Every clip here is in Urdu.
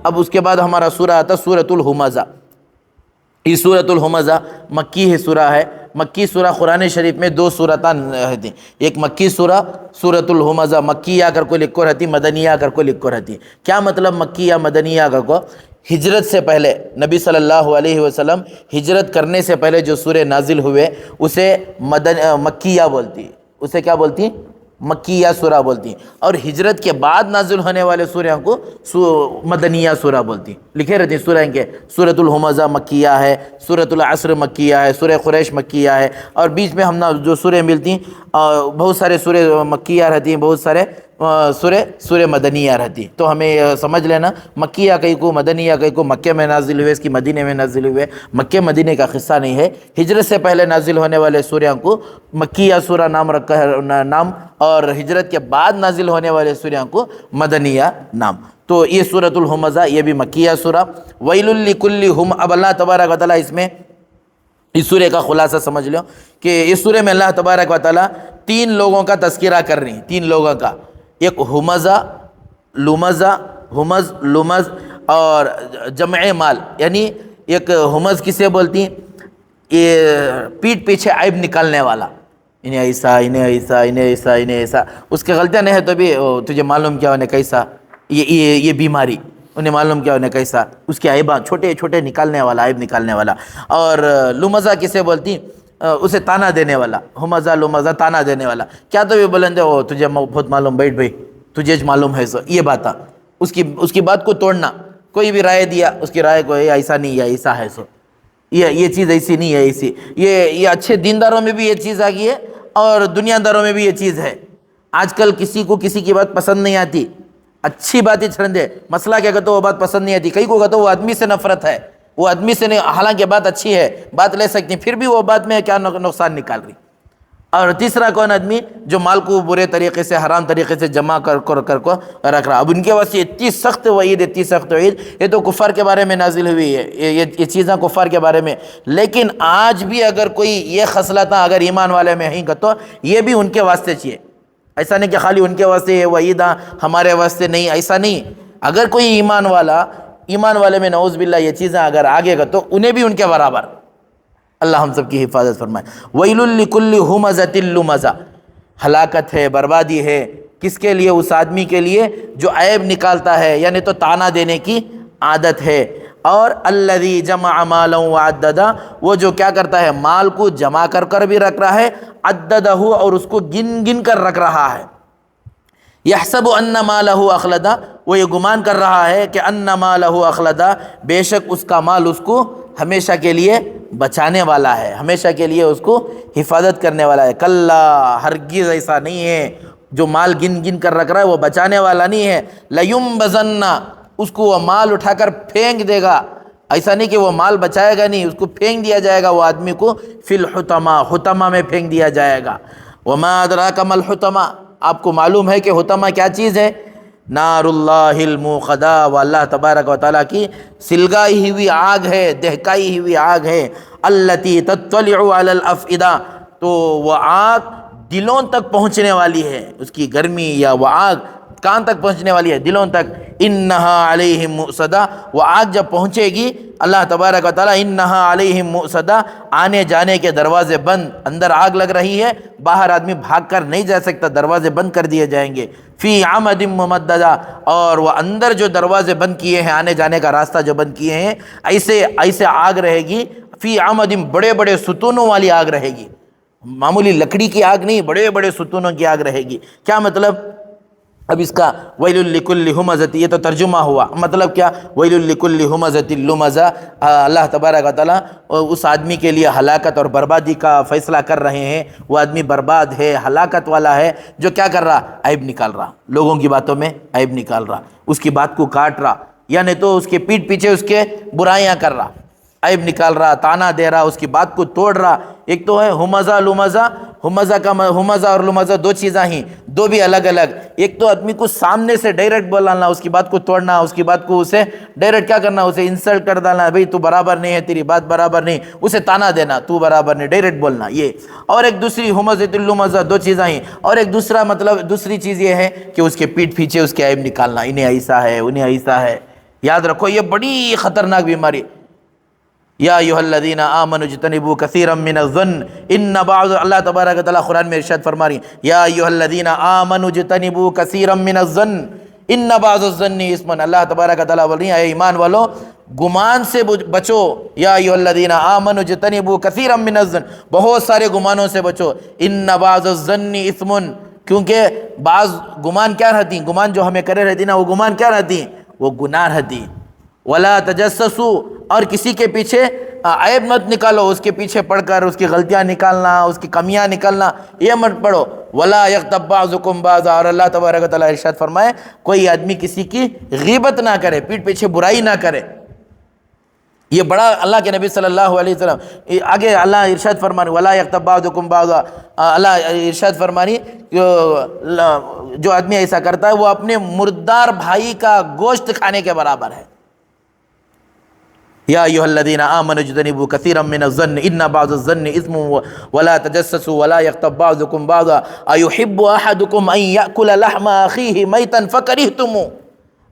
اب اس کے بعد ہمارا سورہ آتا سورۃ الہمزہ. یہ سورۃ الہمزہ مکی ہے سورہ ہے. مکی سورہ قرآن شریف میں دو سورتان رہتی. ایک مکی سورہ سورۃ الہمزہ مکیہ کر کو لکھو رہتی, مدنیہ کر کو لکھو رہتی. کیا مطلب مکیہ مدنیہ کر کو؟ ہجرت سے پہلے نبی صلی اللہ علیہ وسلم ہجرت کرنے سے پہلے جو سورے نازل ہوئے اسے مکیہ بولتی. اسے کیا بولتی؟ مکیہ سورہ بولتی. اور ہجرت کے بعد نازل ہونے والے سورہ کو مدنیہ سورہ بولتی. لکھے رہتی سورہ کے سورۃ الہمزہ مکیہ ہے, سورۃ العصر مکیہ ہے, سورہ قریش مکیہ ہے. اور بیچ میں ہم جو سورہ ملتی بہت سارے سورہ مکیہ رہتی ہیں, بہت سارے سورہ مدنیہ رہتی. تو ہمیں سمجھ لینا مکیہ کئی کو مدنیہ کئی کو مکے میں نازل ہوئے, اس کی مدینے میں نازل ہوئے. مکے مدینے کا قصہ نہیں ہے. ہجرت سے پہلے نازل ہونے والے سوریاں کو مکیہ سورہ نام رکھا ہے نام, اور ہجرت کے بعد نازل ہونے والے سوریاں کو مدنیہ نام. تو یہ سورۃ الہمزہ یہ بھی مکیہ سورہ. ویل لکل اب اللہ تبارک و تعالیٰ اس سورے کا خلاصہ سمجھ لو کہ اس سورے میں اللہ تبارک و تعالیٰ تین لوگوں کا تذکرہ کر رہی ہیں. تین لوگوں کا, ایک ہمزہ لمزہ, ہمز لمز اور جمع مال. یعنی ایک ہمز کسے بولتی ہیں؟ یہ پیٹھ پیچھے عیب نکالنے والا, انہیں ایسا انہیں ایسا انہیں ایسا انہیں ایسا, اس کے غلطیاں نہیں ہے تو بھی تجھے معلوم کیا انہیں کیسا, یہ بیماری انہیں معلوم کیا انہیں کیسا, اس کے عیباں چھوٹے چھوٹے نکالنے والا, عیب نکالنے والا. اور لمزہ کسے بولتی؟ اسے تانا دینے والا. ہمزہ لمزہ تانا دینے والا. کیا تو بھی بولیں دے تجھے بہت معلوم, بیٹھ بھائی تجھے معلوم ہے سو, یہ بات اس کی بات کو توڑنا. کوئی بھی رائے دیا اس کی رائے کو ایسا نہیں ہے ایسا ہے سو, یہ چیز ایسی نہیں ہے ایسی. یہ اچھے دینداروں میں بھی یہ چیز آ گئی ہے اور دنیا داروں میں بھی یہ چیز ہے. آج کل کسی کو کسی کی بات پسند نہیں آتی, اچھی بات ہی چھڑن دے, مسئلہ کیا کہتے وہ بات پسند نہیں آتی. کئی کو کہتے وہ آدمی سے نفرت ہے, وہ آدمی سے نہیں, حالانکہ بات اچھی ہے, بات لے سکتی, پھر بھی وہ بات میں کیا نقصان نکال رہی. اور تیسرا کون آدمی جو مال کو برے طریقے سے حرام طریقے سے جمع کر کو رکھ رہا. اب ان کے واسطے اتنی سخت وعید, اتنی سخت وعید. یہ تو کفار کے بارے میں نازل ہوئی ہے, یہ چیزیں کفار کے بارے میں. لیکن آج بھی اگر کوئی یہ خصلتاں اگر ایمان والے میں ہیں تو یہ بھی ان کے واسطے چاہیے. ایسا نہیں کہ خالی ان کے واسطے یہ وعیداں ہمارے واسطے نہیں, ایسا نہیں. اگر کوئی ایمان والے میں نعوذ باللہ یہ چیزیں اگر آگے گا تو انہیں بھی ان کے برابر. اللہ ہم سب کی حفاظت فرمائے. ویل لکل ہمزۃ لمزہ, ہلاکت ہے, بربادی ہے کس کے لیے؟ اس آدمی کے لیے جو عیب نکالتا ہے, یعنی تو تانا دینے کی عادت ہے. اور الذی جمع مالا وعددہ, وہ جو کیا کرتا ہے مال کو جمع کر بھی رکھ رہا ہے, عددہ اور اس کو گن کر رکھ رہا ہے. یحسب ان مالہ اخلدہ, وہ یہ گمان کر رہا ہے کہ ان مالہ اخلدہ, بے شک اس کا مال اس کو ہمیشہ کے لیے بچانے والا ہے, ہمیشہ کے لیے اس کو حفاظت کرنے والا ہے. کلا, ہرگز ایسا نہیں ہے. جو مال گن کر رکھ رہا ہے وہ بچانے والا نہیں ہے. لیمبذن, اس کو وہ مال اٹھا کر پھینک دے گا. ایسا نہیں کہ وہ مال بچائے گا نہیں, اس کو پھینک دیا جائے گا وہ آدمی کو فی الحطمہ, حطمہ میں پھینک دیا جائے گا. وما ادراک ما الحطمہ, آپ کو معلوم ہے کہ حطمہ کیا چیز ہے؟ نار اللہ الموقدہ, وہ اللہ تبارک و تعالیٰ کی سلگائی ہوئی آگ ہے, دہکائی ہوئی آگ ہے. التی تطلع علی الافئدہ, تو وہ آگ دلوں تک پہنچنے والی ہے, اس کی گرمی یا وہ آگ کہاں تک پہنچنے والی ہے؟ دلوں تک. انہا علیہم مؤصدہ, وہ آگ جب پہنچے گی اللہ تبارک و تعالیٰ انہا علیہم مؤصدہ, آنے جانے کے دروازے بند, اندر آگ لگ رہی ہے, باہر آدمی بھاگ کر نہیں جا سکتا, دروازے بند کر دیے جائیں گے. فی عمد ممددہ, اور وہ اندر جو دروازے بند کیے ہیں, آنے جانے کا راستہ جو بند کیے ہیں, ایسے آگ رہے گی. فی عمد, بڑے بڑے ستونوں والی آگ رہے گی, معمولی لکڑی کی آگ نہیں, بڑے بڑے ستونوں کی آگ رہے گی. کیا مطلب؟ اب اس کا ویل لکل ہمزۃ, یہ تو ترجمہ ہوا, مطلب کیا؟ ویل لکل ہمزۃ لمزہ, اللہ تبارک و تعالیٰ اس آدمی کے لیے ہلاکت اور بربادی کا فیصلہ کر رہے ہیں. وہ آدمی برباد ہے, ہلاکت والا ہے, جو کیا کر رہا؟ عیب نکال رہا, لوگوں کی باتوں میں عیب نکال رہا, اس کی بات کو کاٹ رہا, یعنی تو اس کے پیٹھ پیچھے اس کے برائیاں کر رہا, عیب نکال رہا, تانا دے رہا, اس کی بات کو توڑ رہا. ایک تو ہے ہمزہ لمزہ, ہمزہ اور لمزہ دو چیزیں ہیں, دو بھی الگ الگ. ایک تو آدمی کو سامنے سے ڈائریکٹ بولنا, اس کی بات کو توڑنا, اس کی بات کو اسے ڈائریکٹ کیا کرنا, اسے انسلٹ کر ڈالنا, بھئی تو برابر نہیں ہے, تیری بات برابر نہیں, اسے تانا دینا, تو برابر نہیں, ڈائریکٹ بولنا یہ. اور ایک دوسری ہمزۃ لمزہ, دو چیزیں ہیں. اور ایک دوسری چیز یہ ہے کہ اس کے پیٹھ پیچھے اس کے عیب نکالنا, انہیں ایسا ہے انہیں ایسا ہے, یاد رکھو یہ بڑی خطرناک بیماری. یا ایھا الذین آمنوا اجتنبوا کثیرا من الظن ان بعض، اللہ تبارک و تعالیٰ قرآن میں ارشاد فرما رہی ہیں یا ایھا الذین آمنوا اجتنبوا کثیرا من الظن ان بعض الظن اثم. اللہ تبارک و تعالیٰ بول رہی ہیں اے ایمان والو گمان سے بچو. یا ایھا الذین آمنوا اجتنبوا کثیرا من الظن، بہت سارے گمانوں سے بچو. ان بعض الظن اثم، کیونکہ بعض گمان کیا رہتی ہیں، گمان جو ہمیں کرے رہتی نا، وہ گمان کیا رہتی ہیں، وہ گناہ رہتی ہیں. ولا تجسسوا، اور کسی کے پیچھے عیب مت نکالو، اس کے پیچھے پڑھ کر اس کی غلطیاں نکالنا، اس کی کمیاں نکالنا، یہ مت پڑھو. ولا یغتب بعضکم بعضا، اور اللہ تبارک و تعالیٰ ارشاد فرمائے کوئی آدمی کسی کی غیبت نہ کرے، پیٹھ پیچھے برائی نہ کرے. یہ بڑا اللہ کے نبی صلی اللہ علیہ وسلم آگے اللہ ارشاد فرمانی ولا یغتب بعضکم بعضا، اللہ ارشاد فرمانی جو آدمی ایسا کرتا ہے وہ اپنے مردار بھائی کا گوشت کھانے کے برابر ہے. یا ایھا الذین آمنوا اجتنبوا کثیرا من الظن ان بعض الظن اثم ولا تجسسوا ولا یغتب بعضکم بعضا ایحب احدکم ان یأکل لحم اخیہ میتا فکرہتموہ.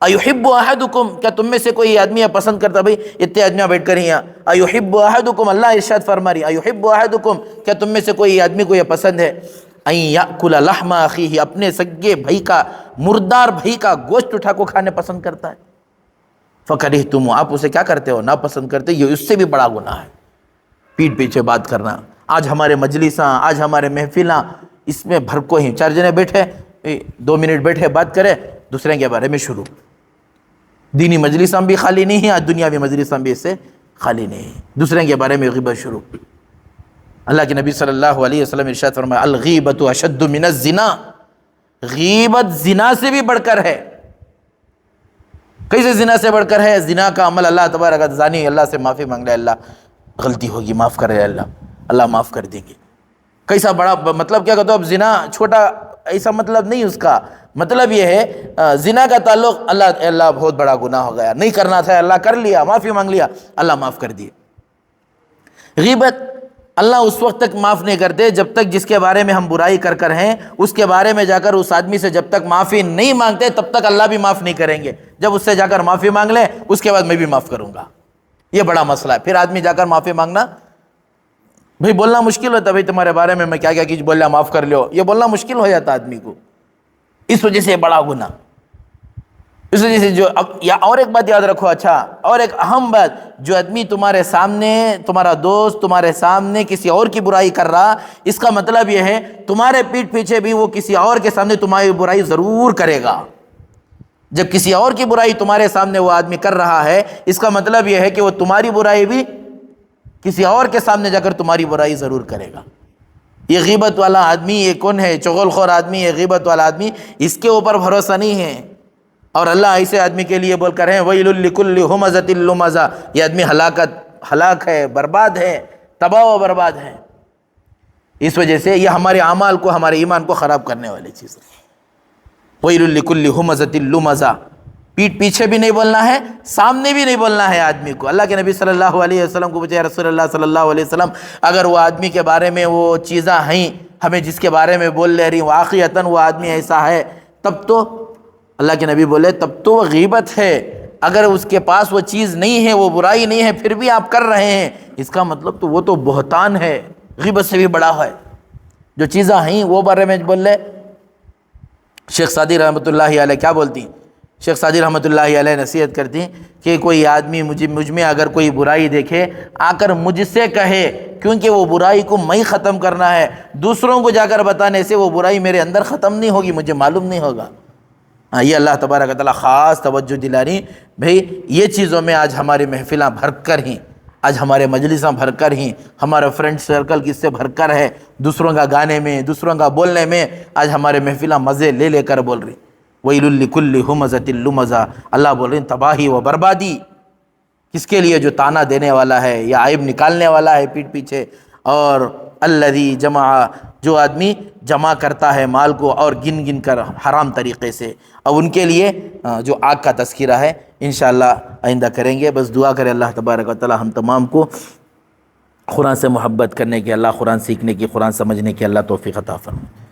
ایحب احدکم، کیا تم میں سے کوئی آدمی یہ پسند کرتا، بھائی اتنے آدمیاں بیٹھ کر ہی یہاں. ایحب احدکم، اللہ ارشاد فرما رہی ایحب احدکم، کیا تم میں سے کوئی آدمی کو یہ پسند ہے ان یأکل لحم اخیہ، اپنے سگے بھائی کا، مردار بھائی کا گوشت اٹھا کو کھانے پسند کرتا ہے. فکرہتموہ، آپ اسے کیا کرتے ہو، ناپسند کرتے. یہ اس سے بھی بڑا گناہ ہے پیٹھ پیچھے بات کرنا. آج ہمارے مجلساں، آج ہمارے محفلاں اس میں بھرکو ہی، 4 جنے بیٹھے 2 منٹ بیٹھے بات کرے دوسرے کے بارے میں شروع. دینی مجلساں بھی خالی نہیں ہیں، آج دنیاوی مجلساں بھی اس سے خالی نہیں ہیں، دوسرے کے بارے میں غیبت شروع. اللہ کے نبی صلی اللہ علیہ وسلم ارشاد فرمایا الغیبۃ اشد من الزنا، غیبت زنا سے بھی بڑھ کر ہے. کیسے زنا سے بڑھ کر ہے؟ زنا کا عمل اللہ تبارک و تعالیٰ، اللہ سے معافی مانگ لے، اللہ غلطی ہوگی معاف کر رہے، اللہ معاف کر دیں گے. کیسا بڑا مطلب کیا کہتے ہو، اب زنا چھوٹا ایسا مطلب نہیں، اس کا مطلب یہ ہے زنا کا تعلق اللہ بہت بڑا گناہ ہو گیا، نہیں کرنا تھا، اللہ کر لیا، معافی مانگ لیا، اللہ معاف کر دیے. غیبت اللہ اس وقت تک معاف نہیں کرتے جب تک جس کے بارے میں ہم برائی کر ہیں اس کے بارے میں جا کر اس آدمی سے جب تک معافی نہیں مانگتے تب تک اللہ بھی معاف نہیں کریں گے. جب اس سے جا کر معافی مانگ لیں اس کے بعد میں بھی معاف کروں گا. یہ بڑا مسئلہ ہے. پھر آدمی جا کر معافی مانگنا، بھئی بولنا مشکل ہوتا ہے، بھئی تمہارے بارے میں کیا کیا بول لیا، معاف کر لو، یہ بولنا مشکل ہو جاتا آدمی کو. اس وجہ سے بڑا گناہ، اس وجہ سے جو اب اور ایک بات یاد رکھو، اچھا اور ایک اہم بات، جو آدمی تمہارے سامنے، تمہارا دوست تمہارے سامنے کسی اور کی برائی کر رہا، اس کا مطلب یہ ہے تمہارے پیٹھ پیچھے بھی وہ کسی اور کے سامنے تمہاری برائی ضرور کرے گا. جب کسی اور کی برائی تمہارے سامنے وہ آدمی کر رہا ہے، اس کا مطلب یہ ہے کہ وہ تمہاری برائی بھی کسی اور کے سامنے جا کر تمہاری برائی ضرور کرے گا. یہ غیبت والا آدمی، یہ کون ہے؟ چغل خور آدمی، یہ غیبت والا آدمی، اس کے اوپر بھروسہ نہیں ہے. اور اللہ ایسے آدمی کے لیے بول کر ہیں وَيْلٌ لِكُلِّ هُمَزَةٍ لُمَزَةٍ، یہ آدمی ہلاک ہے، برباد ہے، تباہ و برباد ہے. اس وجہ سے یہ ہمارے اعمال کو، ہمارے ایمان کو خراب کرنے والی چیز ہے. وَيْلٌ لِكُلِّ هُمَزَةٍ لُمَزَةٍ، پیٹھ پیچھے بھی نہیں بولنا ہے، سامنے بھی نہیں بولنا ہے آدمی کو. اللہ کے نبی صلی اللہ علیہ وسلم کو پوچھا رسول اللہ صلی اللہ علیہ وسلم، اگر وہ آدمی کے بارے میں وہ چیزاں ہیں ہمیں جس کے بارے میں بول لے رہی واقعتاً وہ آدمی ایسا ہے، تب تو اللہ کے نبی بولے تب تو وہ غیبت ہے. اگر اس کے پاس وہ چیز نہیں ہے، وہ برائی نہیں ہے، پھر بھی آپ کر رہے ہیں، اس کا مطلب تو وہ تو بہتان ہے، غیبت سے بھی بڑا ہے. جو چیزاں ہیں وہ بارے میں بول لے. شیخ سعدی رحمۃ اللہ علیہ کیا بولتی ہیں؟ شیخ سعدی رحمۃ اللہ علیہ نصیحت کرتی ہیں کہ کوئی آدمی مجھ میں اگر کوئی برائی دیکھے آ کر مجھ سے کہے، کیونکہ وہ برائی کو میں ہی ختم کرنا ہے. دوسروں کو جا کر بتانے سے وہ برائی میرے اندر ختم نہیں ہوگی، مجھے معلوم نہیں ہوگا. یہ اللہ تبارک و تعالیٰ خاص توجہ دلا رہی. بھئی یہ چیزوں میں آج ہماری محفلیں بھر کر ہیں، آج ہمارے مجلساں بھر کر ہیں، ہمارا فرینڈ سرکل کس سے بھر کر ہے، دوسروں کا گانے میں، دوسروں کا بولنے میں آج ہمارے محفلیں مزے لے کر بول رہی. وَيْلٌ لِكُلِّ هُمَزَةٍ لُمَزَةٍ، اللہ بول رہے ہیں تباہی و بربادی کس کے لیے؟ جو تانا دینے والا ہے یا عیب نکالنے والا ہے پیٹھ پیچھے. اور الذی جمع، جو آدمی جمع کرتا ہے مال کو اور گن کر حرام طریقے سے. اب ان کے لیے جو آگ کا تذکرہ ہے انشاءاللہ آئندہ کریں گے. بس دعا کرے اللہ تبارک و تعالی ہم تمام کو قرآن سے محبت کرنے کی، اللہ قرآن سیکھنے کی، قرآن سمجھنے کی اللہ توفیق عطا فرمائے.